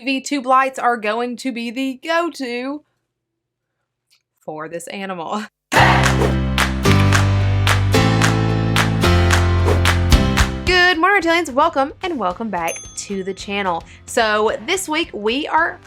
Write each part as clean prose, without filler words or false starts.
UV tube lights are going to be the go-to for this animal. Good morning, Reptilians. Welcome and welcome back to the channel. So this week we are...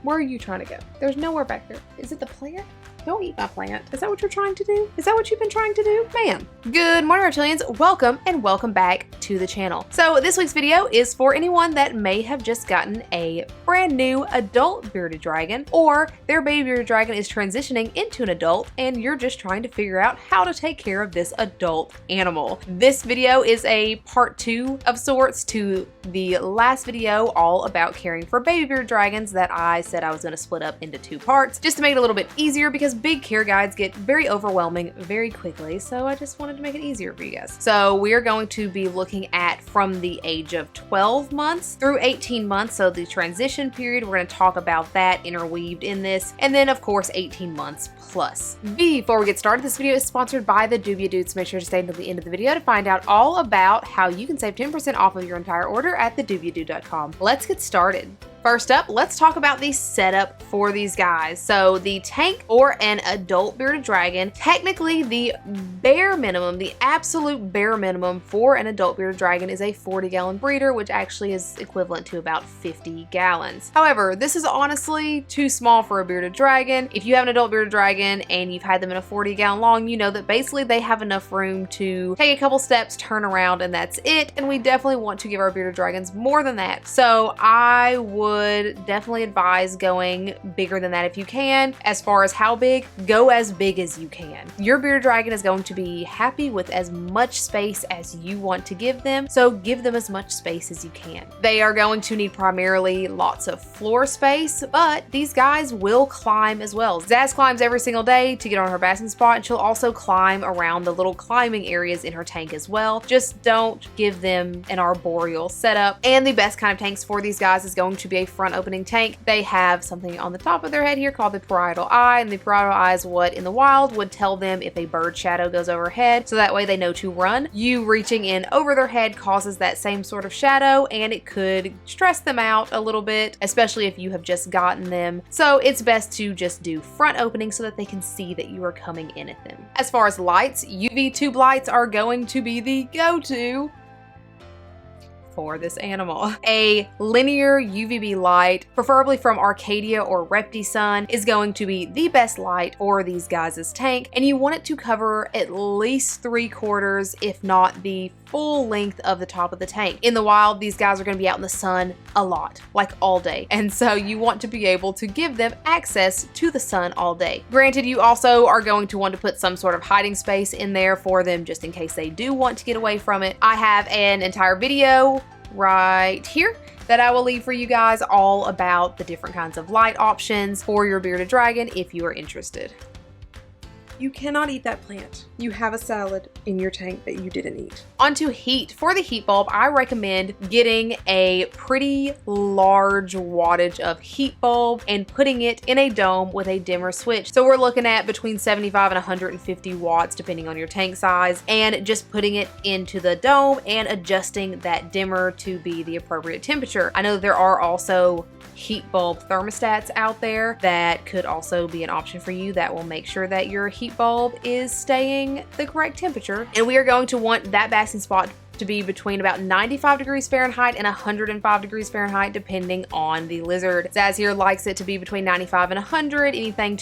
Where are you trying to go? There's nowhere back there. Is it the plant? Don't eat my plant. Is that what you're trying to do? Is that what you've been trying to do? Man. Good morning, Reptilians. Welcome and welcome back to the channel. So this week's video is for anyone that may have just gotten a brand new adult bearded dragon, or their baby bearded dragon is transitioning into an adult and you're just trying to figure out how to take care of this adult animal. This video is a part 2 of sorts to the last video all about caring for baby bearded dragons that I said I was going to split up into 2 parts just to make it a little bit easier, because big care guides get very overwhelming very quickly, so I just wanted to make it easier for you guys. So we are going to be looking at from the age of 12 months through 18 months, so the transition period. We're going to talk about that interweaved in this, and then of course 18 months plus. Before we get started, this video is sponsored by the Doobia Dudes. Make sure to stay until the end of the video to find out all about how you can save 10% off of your entire order at thedoobiadude.com. Let's get started. First up, let's talk about the setup for these guys. So the tank or an adult bearded dragon, technically the bare minimum, the absolute bare minimum for an adult bearded dragon is a 40-gallon breeder, which actually is equivalent to about 50 gallons. However, this is honestly too small for a bearded dragon. If you have an adult bearded dragon and you've had them in a 40-gallon long, you know that basically they have enough room to take a couple steps, turn around, and that's it. And we definitely want to give our bearded dragons more than that. So I would definitely advise going bigger than that if you can. As far as how big, go as big as you can. Your bearded dragon is going to be happy with as much space as you want to give them, so give them as much space as you can. They are going to need primarily lots of floor space, but these guys will climb as well. Zaz climbs every single day to get on her basking spot, and she'll also climb around the little climbing areas in her tank as well. Just don't give them an arboreal setup. And the best kind of tanks for these guys is going to be a front opening tank. They have something on the top of their head here called the parietal eye, and the parietal eye is what in the wild would tell them if a bird shadow goes overhead, so that way they know to run. You reaching in over their head causes that same sort of shadow, and it could stress them out a little bit, especially if you have just gotten them. So it's best to just do front opening so that they can see that you are coming in at them. As far as lights, UV tube lights are going to be the go-to for this animal. A linear UVB light, preferably from Arcadia or Reptisun, is going to be the best light for these guys' tank, and you want it to cover at least 3/4, if not the full length of the top of the tank. In the wild, these guys are going to be out in the sun a lot, like all day, and so you want to be able to give them access to the sun all day. Granted, you also are going to want to put some sort of hiding space in there for them just in case they do want to get away from it. I have an entire video right here that I will leave for you guys all about the different kinds of light options for your bearded dragon if you are interested. You cannot eat that plant. You have a salad in your tank that you didn't eat. Onto heat. For the heat bulb, I recommend getting a pretty large wattage of heat bulb and putting it in a dome with a dimmer switch. So we're looking at between 75 and 150 watts depending on your tank size, and just putting it into the dome and adjusting that dimmer to be the appropriate temperature. I know there are also heat bulb thermostats out there that could also be an option for you that will make sure that your heat bulb is staying the correct temperature. And we are going to want that basking spot to be between about 95 degrees Fahrenheit and 105 degrees Fahrenheit depending on the lizard. Zaz here likes it to be between 95 and 100. Anything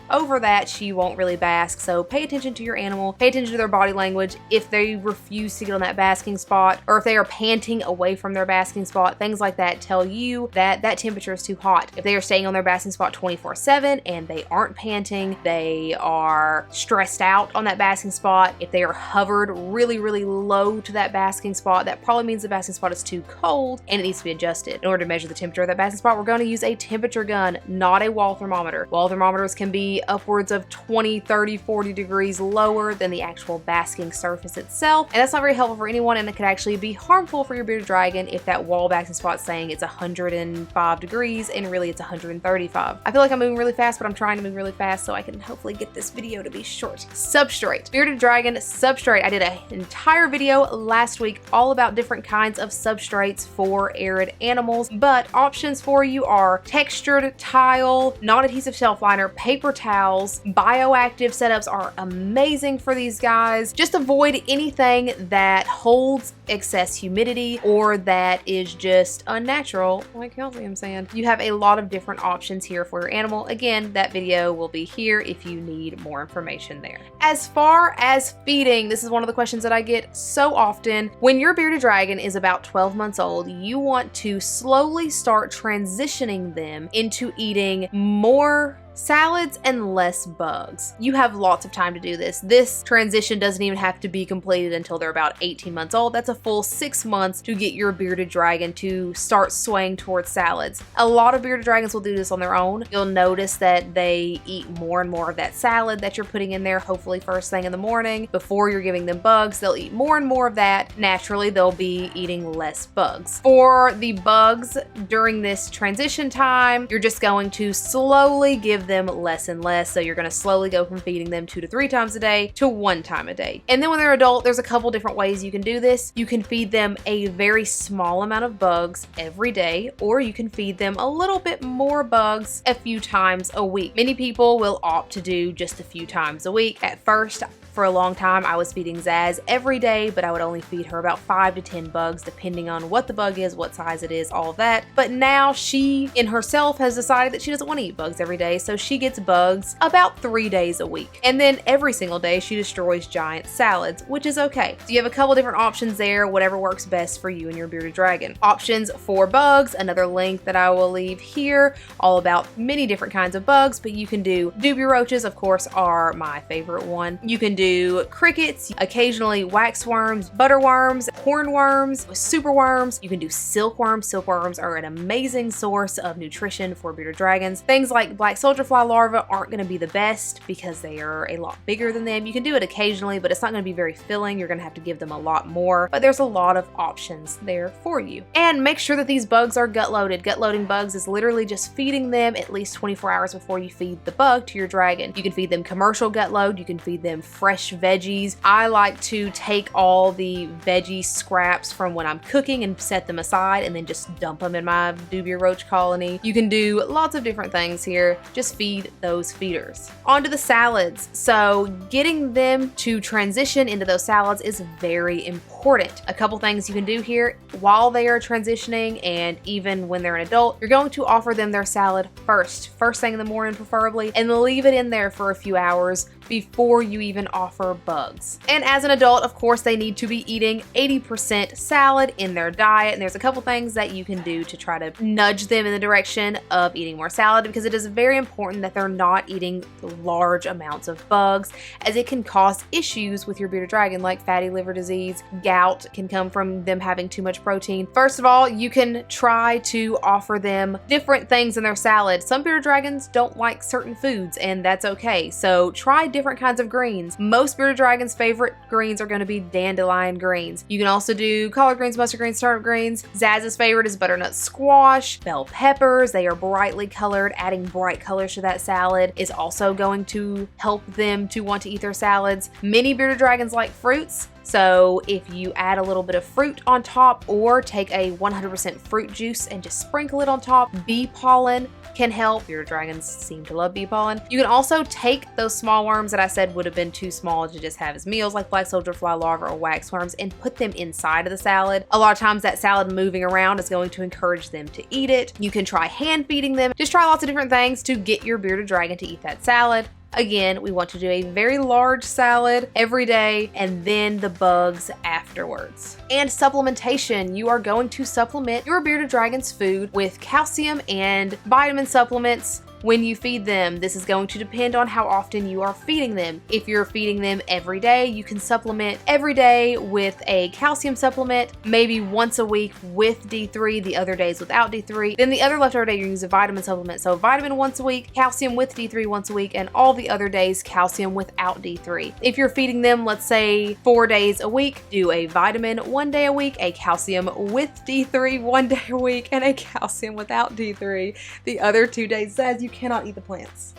over that she won't really bask, so pay attention to your animal, pay attention to their body language. If they refuse to get on that basking spot, or if they are panting away from their basking spot, things like that tell you that that temperature is too hot. If they are staying on their basking spot 24/7 and they aren't panting, they are stressed out on that basking spot, if they are hovered really low to that basking spot, that probably means the basking spot is too cold and it needs to be adjusted. In order to measure the temperature of that basking spot, we're going to use a temperature gun, not a wall thermometer. Wall thermometers can be upwards of 20, 30, 40 degrees lower than the actual basking surface itself, and that's not very helpful for anyone, and it could actually be harmful for your bearded dragon if that wall basking spot is saying it's 105 degrees and really it's 135. I feel like I'm moving really fast, but I'm trying to move really fast so I can hopefully get this video to be short. Substrate. Bearded dragon substrate. I did an entire video last last week all about different kinds of substrates for arid animals, but options for you are textured tile, non-adhesive shelf liner, paper towels. Bioactive setups are amazing for these guys. Just avoid anything that holds excess humidity or that is just unnatural, like calcium sand. You have a lot of different options here for your animal. Again, that video will be here if you need more information there. As far as feeding, this is one of the questions that I get so often. When your bearded dragon is about 12 months old, you want to slowly start transitioning them into eating more salads and less bugs. You have lots of time to do this. This transition doesn't even have to be completed until they're about 18 months old. That's a full 6 months to get your bearded dragon to start swaying towards salads. A lot of bearded dragons will do this on their own. You'll notice that they eat more and more of that salad that you're putting in there, hopefully first thing in the morning. Before you're giving them bugs, they'll eat more and more of that. Naturally, they'll be eating less bugs. For the bugs during this transition time, you're just going to slowly give them less and less. So you're going to slowly go from feeding them 2 to 3 times a day to 1 time a day. And then when they're adult, there's a couple different ways you can do this. You can feed them a very small amount of bugs every day, or you can feed them a little bit more bugs a few times a week. Many people will opt to do just a few times a week. At first, for a long time, I was feeding Zaz every day, but I would only feed her about 5 to 10 bugs, depending on what the bug is, what size it is, all of that. But now she, in herself, has decided that she doesn't want to eat bugs every day, so she gets bugs about 3 days a week. And then every single day, she destroys giant salads, which is okay. So you have a couple different options there, whatever works best for you and your bearded dragon. Options for bugs, another link that I will leave here, all about many different kinds of bugs, but you can do dubia roaches, of course, are my favorite one. You can do crickets, occasionally waxworms, butterworms, hornworms, superworms. You can do silkworms. Silkworms are an amazing source of nutrition for bearded dragons. Things like black soldier fly larvae aren't going to be the best because they are a lot bigger than them. You can do it occasionally, but it's not going to be very filling. You're going to have to give them a lot more, but there's a lot of options there for you. And make sure that these bugs are gut loaded. Gut loading bugs is literally just feeding them at least 24 hours before you feed the bug to your dragon. You can feed them commercial gut load. You can feed them fresh veggies. I like to take all the veggie scraps from when I'm cooking and set them aside and then just dump them in my dubia roach colony. You can do lots of different things here. Just feed those feeders. On to the salads. So getting them to transition into those salads is very important. A couple things you can do here while they are transitioning and even when they're an adult, you're going to offer them their salad first thing in the morning preferably, and leave it in there for a few hours before you even offer bugs. And as an adult, of course, they need to be eating 80% salad in their diet. And there's a couple things that you can do to try to nudge them in the direction of eating more salad, because it is very important that they're not eating large amounts of bugs, as it can cause issues with your bearded dragon, like fatty liver disease. Gout can come from them having too much protein. First of all, you can try to offer them different things in their salad. Some bearded dragons don't like certain foods, and that's okay. So try different kinds of greens. Most bearded dragons' favorite greens are going to be dandelion greens. You can also do collard greens, mustard greens, turnip greens. Zaz's favorite is butternut squash, bell peppers. They are brightly colored. Adding bright colors to that salad is also going to help them to want to eat their salads. Many bearded dragons like fruits. So if you add a little bit of fruit on top, or take a 100% fruit juice and just sprinkle it on top, bee pollen can help. Bearded dragons seem to love bee pollen. You can also take those small worms that I said would have been too small to just have as meals, like black soldier fly larvae or waxworms, and put them inside of the salad. A lot of times that salad moving around is going to encourage them to eat it. You can try hand feeding them. Just try lots of different things to get your bearded dragon to eat that salad. Again, we want to do a very large salad every day and then the bugs afterwards. And supplementation. You are going to supplement your bearded dragon's food with calcium and vitamin supplements when you feed them. This is going to depend on how often you are feeding them. If you're feeding them every day, you can supplement every day with a calcium supplement, maybe once a week with D3, the other days without D3. Then the other leftover day, you use a vitamin supplement. So vitamin once a week, calcium with D3 once a week, and all the other days, calcium without D3. If you're feeding them, let's say 4 days a week, do a vitamin 1 day a week, a calcium with D3 1 day a week, and a calcium without D3 the other 2 days. As you cannot eat the plants.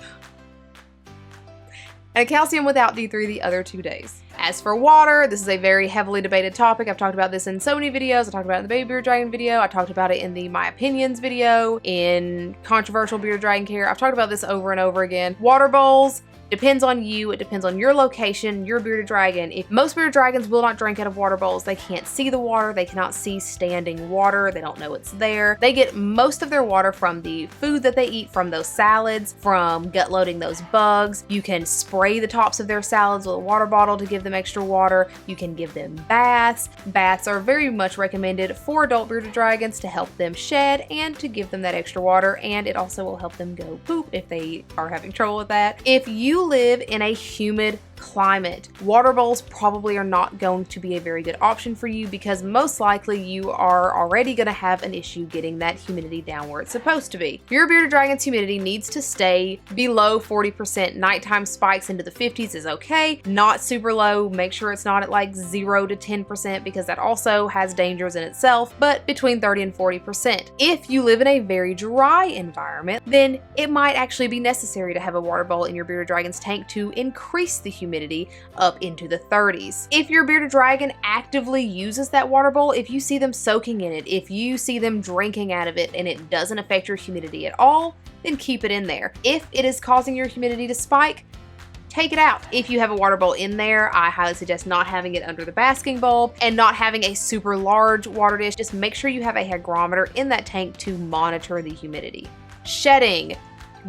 and a calcium without D3 the other 2 days. As for water, this is a very heavily debated topic. I've talked about this in so many videos. I talked about it in the baby bearded dragon video. I talked about it in the My Opinions video, in controversial bearded dragon care. I've talked about this over and over again. Water bowls. Depends on you, it depends on your location, your bearded dragon. If most bearded dragons will not drink out of water bowls, they can't see the water, they cannot see standing water, they don't know it's there. They get most of their water from the food that they eat, from those salads, from gut loading those bugs. You can spray the tops of their salads with a water bottle to give them extra water. You can give them baths. Baths are very much recommended for adult bearded dragons to help them shed and to give them that extra water, and it also will help them go poop if they are having trouble with that. If you live in a humid climate, water bowls probably are not going to be a very good option for you because most likely you are already going to have an issue getting that humidity down where it's supposed to be. Your bearded dragon's humidity needs to stay below 40%. Nighttime spikes into the 50s is okay, not super low. Make sure it's not at like 0 to 10% because that also has dangers in itself, but between 30 and 40%. If you live in a very dry environment, then it might actually be necessary to have a water bowl in your bearded dragon's tank to increase the humidity up into the 30s. If your bearded dragon actively uses that water bowl, if you see them soaking in it, if you see them drinking out of it and it doesn't affect your humidity at all, then keep it in there. If it is causing your humidity to spike, take it out. If you have a water bowl in there, I highly suggest not having it under the basking bowl and not having a super large water dish. Just make sure you have a hygrometer in that tank to monitor the humidity. Shedding.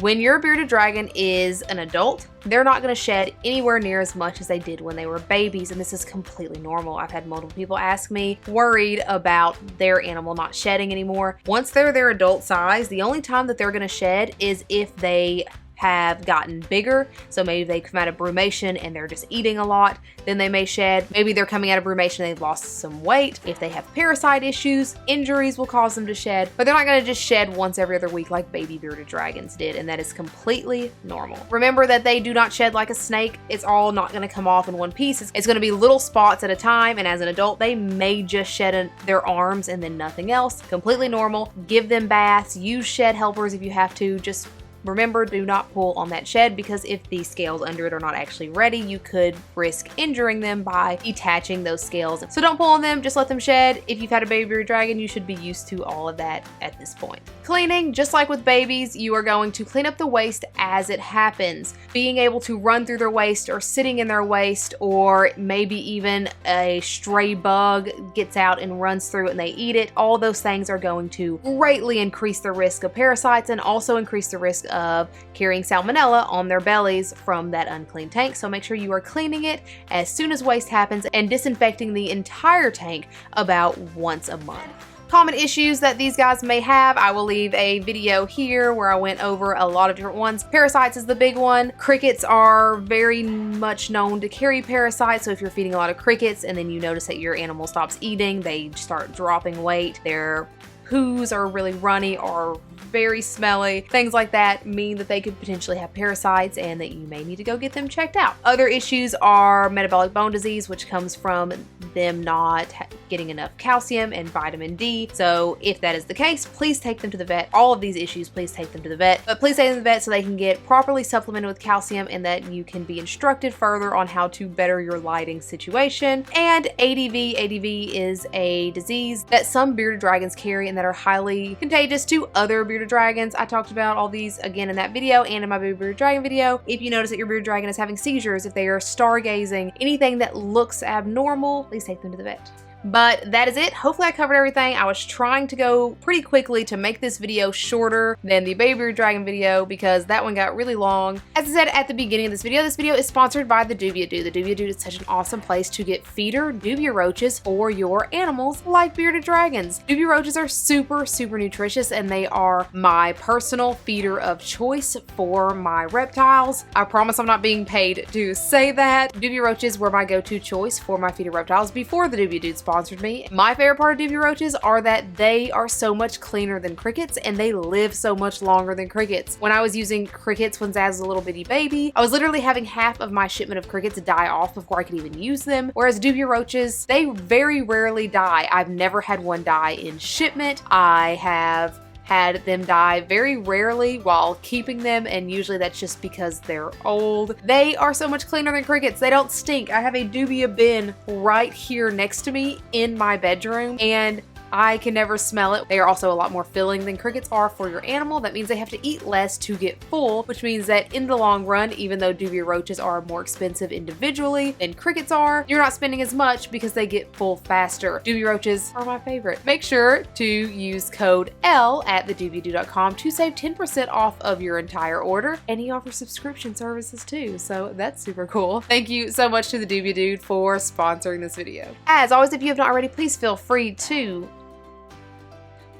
When your bearded dragon is an adult, they're not going to shed anywhere near as much as they did when they were babies, and this is completely normal. I've had multiple people ask me, worried about their animal not shedding anymore. Once they're their adult size, the only time that they're going to shed is if they have gotten bigger. So maybe they come out of brumation and they're just eating a lot, then they may shed. Maybe they're coming out of brumation and they've lost some weight. If they have parasite issues, injuries will cause them to shed, but they're not going to just shed once every other week like baby bearded dragons did, and that is completely normal. Remember that they do not shed like a snake. It's all not going to come off in one piece. It's going to be little spots at a time, and as an adult, they may just shed their arms and then nothing else. Completely normal. Give them baths. Use shed helpers if you have to. Just remember, do not pull on that shed because if the scales under it are not actually ready, you could risk injuring them by detaching those scales. So don't pull on them, just let them shed. If you've had a baby bearded dragon, you should be used to all of that at this point. Cleaning, just like with babies, you are going to clean up the waste as it happens. Being able to run through their waste or sitting in their waste, or maybe even a stray bug gets out and runs through it and they eat it, all those things are going to greatly increase the risk of parasites and also increase the risk of carrying salmonella on their bellies from that unclean tank. So make sure you are cleaning it as soon as waste happens and disinfecting the entire tank about once a month. Common issues that these guys may have, I will leave a video here where I went over a lot of different ones. Parasites is the big one. Crickets are very much known to carry parasites, so if you're feeding a lot of crickets and then you notice that your animal stops eating, they start dropping weight, their poos are really runny or very smelly, things like that mean that they could potentially have parasites and that you may need to go get them checked out. Other issues are metabolic bone disease, which comes from them not getting enough calcium and vitamin D. So if that is the case, please take them to the vet. All of these issues, please take them to the vet, but please take them to the vet so they can get properly supplemented with calcium and that you can be instructed further on how to better your lighting situation. And ADV. ADV is a disease that some bearded dragons carry and that are highly contagious to other bearded dragons. I talked about all these again in that video and in my baby bearded dragon video. If you notice that your bearded dragon is having seizures, if they are stargazing, anything that looks abnormal, please take them to the vet. But that is it. Hopefully I covered everything. I was trying to go pretty quickly to make this video shorter than the baby bearded dragon video because that one got really long. As I said at the beginning of this video is sponsored by the Dubia Dude. The Dubia Dude is such an awesome place to get feeder dubia roaches for your animals like bearded dragons. Dubia roaches are super nutritious and they are my personal feeder of choice for my reptiles. I promise I'm not being paid to say that. Dubia roaches were my go-to choice for my feeder reptiles before the Dubia Dude sponsored me. My favorite part of dubia roaches are that they are so much cleaner than crickets and they live so much longer than crickets. When I was using crickets when Zaz was a little bitty baby, I was literally having half of my shipment of crickets die off before I could even use them, whereas dubia roaches, they very rarely die. I've never had one die in shipment. I have had them die very rarely while keeping them, and usually that's just because they're old. They are so much cleaner than crickets. They don't stink. I have a dubia bin right here next to me in my bedroom, and I can never smell it. They are also a lot more filling than crickets are for your animal. That means they have to eat less to get full, which means that in the long run, even though dubia roaches are more expensive individually than crickets are, you're not spending as much because they get full faster. Dubia roaches are my favorite. Make sure to use code L at thedubiadude.com to save 10% off of your entire order, and he offers subscription services too, so that's super cool. Thank you so much to the Dubia Dude for sponsoring this video. As always, if you have not already, please feel free to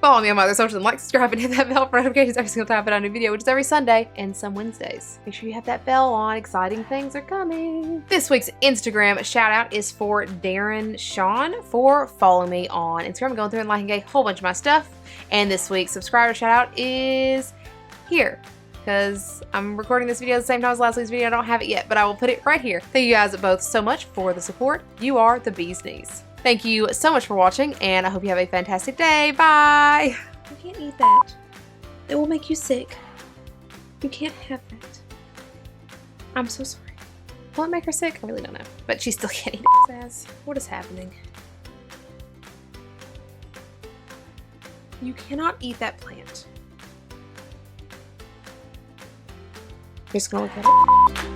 follow me on my other socials and like, subscribe, and hit that bell for notifications every single time I put out a new video, which is every Sunday and some Wednesdays. Make sure you have that bell on. Exciting things are coming. This week's Instagram shout out is for Darren Sean for following me on Instagram. I'm going through and liking a whole bunch of my stuff. And this week's subscriber shout out is here, because I'm recording this video at the same time as last week's video. I don't have it yet, but I will put it right here. Thank you guys both so much for the support. You are the bee's knees. Thank you so much for watching, and I hope you have a fantastic day. Bye! You can't eat that. It will make you sick. You can't have that. I'm so sorry. Will it make her sick? I really don't know. But she still can't eat ass. What is happening? You cannot eat that plant. You're just gonna look at it.